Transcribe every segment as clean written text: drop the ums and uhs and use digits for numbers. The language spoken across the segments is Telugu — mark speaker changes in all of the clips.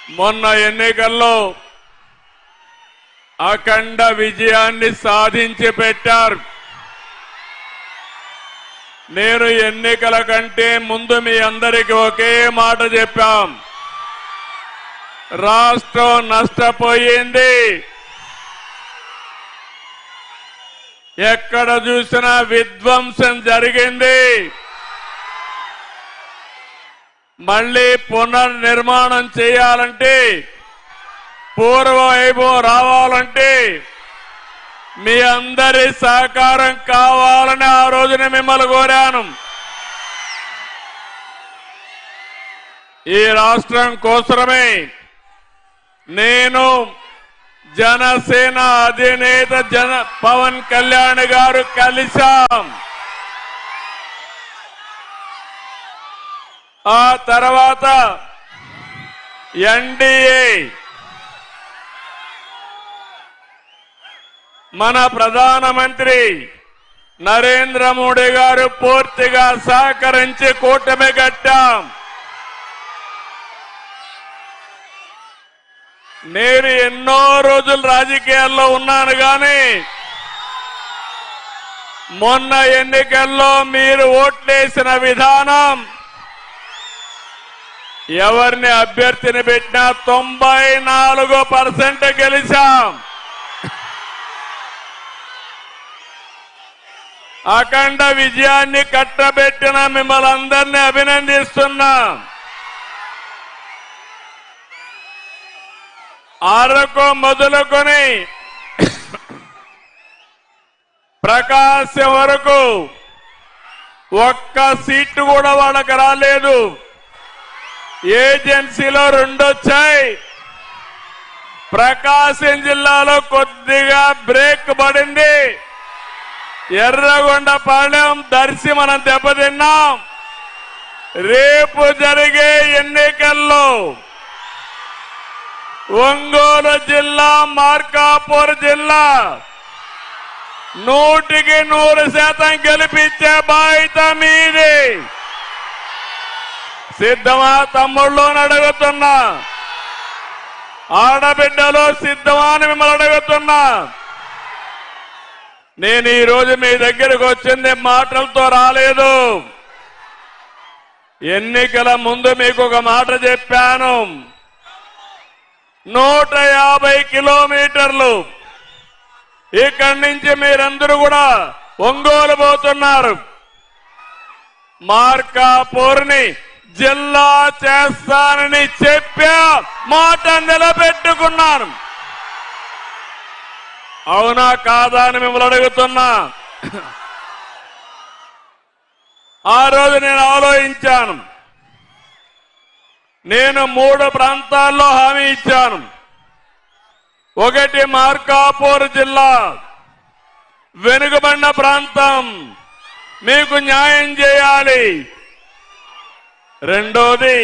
Speaker 1: మొన్న ఎన్నికల్లో అఖండ విజయాన్ని సాధించి పెట్టారు. నేను ఎన్నికల కంటే ముందు మీ అందరికీ ఒకే మాట చెప్పాం. రాష్ట్రం నష్టపోయింది. ఎక్కడ చూసినా విధ్వంసం జరిగింది. మళ్ళీ పునర్నిర్మాణం చేయాలంటే, పూర్వ వైభవం రావాలంటే మీ అందరి సహకారం కావాలని ఆ రోజున మిమ్మల్ని కోరాను. ఈ రాష్ట్రం కోసమే నేను జనసేన అధినేత పవన్ కళ్యాణ్ గారు కలిశాం. ఆ తర్వాత ఎన్డీఏ మన ప్రధానమంత్రి నరేంద్ర మోడీ గారు పూర్తిగా సహకరించి కూటమి కట్టాం. నేను ఎన్నో రోజులు రాజకీయాల్లో ఉన్నాను కానీ మొన్న ఎన్నికల్లో మీరు ఓట్లేసిన విధానం, ఎవరిని అభ్యర్థిని పెట్టినా 94% గెలిచాం. అఖండ విజయాన్ని కట్టబెట్టిన మిమ్మల్ని అందరినీ అభినందిస్తున్నా. అరకు మొదలుకొని ప్రకాశం వరకు ఒక్క సీటు కూడా వాళ్ళకి రాలేదు. ఏజెన్సీలో 2 వచ్చాయి. ప్రకాశం జిల్లాలో కొద్దిగా బ్రేక్ పడింది. ఎర్రగొండపాలెం, దర్శి మనం దెబ్బతిన్నాం. రేపు జరిగే ఎన్నికల్లో ఒంగోలు జిల్లా, మార్కాపూర్ జిల్లా 100% గెలిపించే బాధ్యత మీది. సిద్ధమా తమ్ముళ్ళు అని అడుగుతున్నా. ఆడబిడ్డలో సిద్ధమా అని మిమ్మల్ని అడుగుతున్నా. నేను ఈ రోజు మీ దగ్గరకు వచ్చింది మాటలతో రాలేదు. ఎన్నికల ముందు మీకు ఒక మాట చెప్పాను. 150 కిలోమీటర్లు ఇక్కడి నుంచి మీరందరూ కూడా ఒంగోలు పోతున్నారు. మార్కాపూర్ని జిల్లా చేస్తానని చెప్పా, మాట నిలబెట్టుకున్నాను. అవునా కాదా అని మిమ్మల్ని అడుగుతున్నా. ఆ రోజు నేను ఆలోచించాను. నేను 3 ప్రాంతాల్లో హామీ ఇచ్చాను. ఒకటి మార్కాపూర్ జిల్లా, వెనుకబడిన ప్రాంతం, మీకు న్యాయం చేయాలి. రెండోది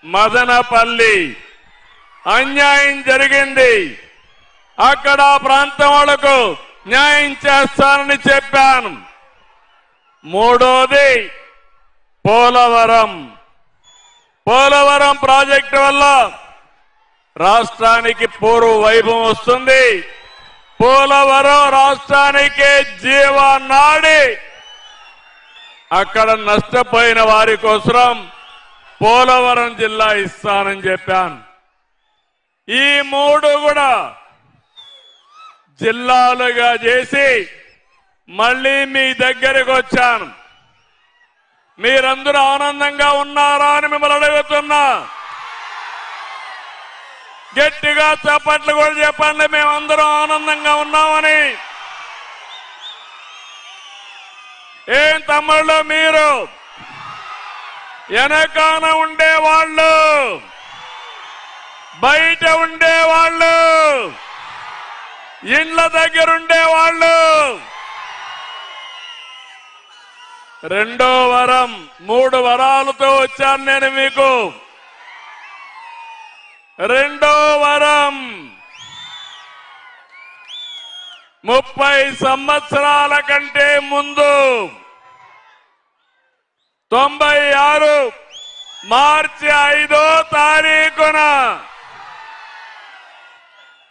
Speaker 1: మదనపల్లి, అన్యాయం జరిగింది, అక్కడ ప్రాంతం వాళ్లకు న్యాయం చేస్తానని చెప్పాను. మూడోది పోలవరం. పోలవరం ప్రాజెక్టు వల్ల రాష్ట్రానికి పూర్వ వైభవం వస్తుంది. పోలవరం రాష్ట్రానికి జీవనాడి. అక్కడ నష్టపోయిన వారి కోసం పోలవరం జిల్లా ఇస్తానని చెప్పాను. ఈ 3 కూడా జిల్లాలుగా చేసి మళ్ళీ మీ దగ్గరకు వచ్చాను. మీరందరూ ఆనందంగా ఉన్నారా అని మిమ్మల్ని అడుగుతున్నా. గట్టిగా చప్పట్లు కూడా చెప్పండి, మేమందరం ఆనందంగా ఉన్నామని. ఏం తమ్ముళ్ళు, మీరు వెనకాన ఉండేవాళ్ళు, బయట ఉండేవాళ్ళు, ఇండ్ల దగ్గర ఉండేవాళ్ళు, 2వ వరం, 3 వరాలతో వచ్చాను నేను మీకు. 2వ వరం 30 సంవత్సరాల కంటే ముందు 96 మార్చి 5వ తారీఖున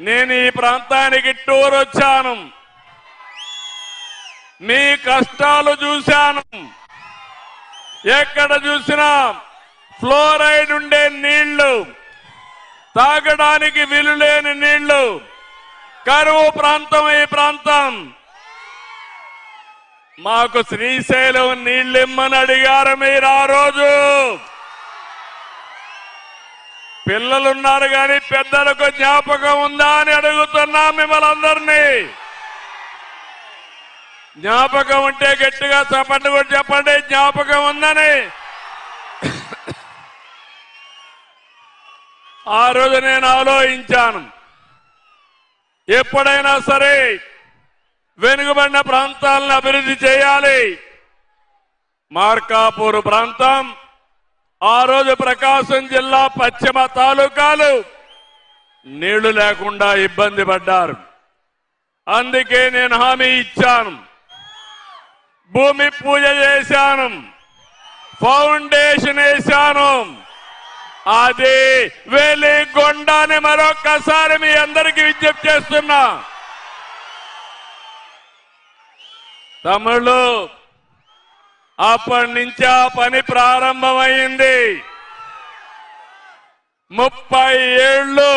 Speaker 1: నేను ఈ ప్రాంతానికి టూర్ వచ్చాను. మీ కష్టాలు చూశాను. ఎక్కడ చూసినా ఫ్లోరైడ్ ఉండే నీళ్లు, తాగడానికి వీలులేని నీళ్లు, కరువు ప్రాంతం ఈ ప్రాంతం. మాకు శ్రీశైలం నీళ్ళిమ్మని అడిగారు మీరు ఆ రోజు. పిల్లలున్నారు కానీ పెద్దలకు జ్ఞాపకం ఉందా అని అడుగుతున్నా మిమ్మల్ని అందరినీ. జ్ఞాపకం ఉంటే గట్టిగా చప్పట్లు కూడా చెప్పండి, జ్ఞాపకం ఉందని. ఆ రోజు నేను ఆలోచించాను, ఎప్పుడైనా సరే వెనుకబడిన ప్రాంతాలను అభివృద్ధి చేయాలి. మార్కాపూర్ ప్రాంతం ఆ రోజు ప్రకాశం జిల్లా పశ్చిమ తాలూకాలు నీళ్లు లేకుండా ఇబ్బంది పడ్డారు. అందుకే నేను హామీ ఇచ్చాను, భూమి పూజ చేశాను, ఫౌండేషన్ వేశాను. అది వెలిగొండని మరొక్కసారి మీ అందరికీ విజ్ఞప్తి చేస్తున్నా. తమ్ముళ్ళు, అప్పటి నుంచి ఆ పని ప్రారంభమైంది. 30 ఏళ్ళు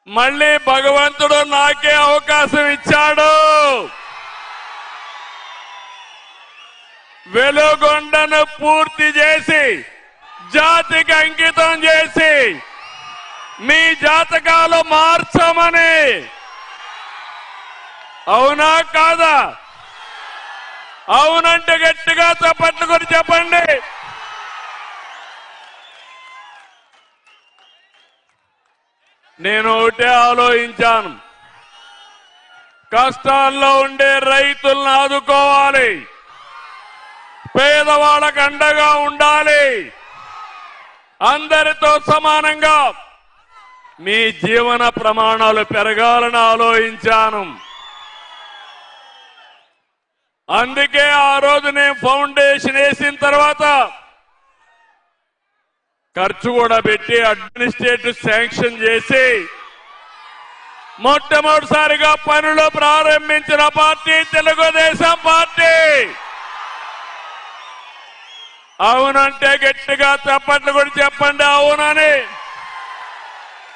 Speaker 1: మళ్ళీ భగవంతుడు నాకే అవకాశం ఇచ్చాడు. వెలుగొండను పూర్తి చేసి జాతికి అంకితం చేసి మీ జాతకాలు మార్చమని. అవునా కాదా? అవునంటే గట్టిగా చప్పట్లు కూడా చెప్పండి. నేను ఒకటే ఆలోచించాను, కష్టాల్లో ఉండే రైతులను ఆదుకోవాలి, పేదవాళ్ళకు అండగా ఉండాలి, అందరితో సమానంగా మీ జీవన ప్రమాణాలు పెరగాలని ఆలోచించాను. అందుకే ఆ రోజు నేను ఫౌండేషన్ వేసిన తర్వాత ఖర్చు కూడా పెట్టి అడ్మినిస్ట్రేటివ్ శాంక్షన్ చేసి మొట్టమొదటిసారిగా పనులు ప్రారంభించిన పార్టీ తెలుగుదేశం పార్టీ. అవునంటే గట్టిగా చప్పట్లు కూడా చెప్పండి అవునని.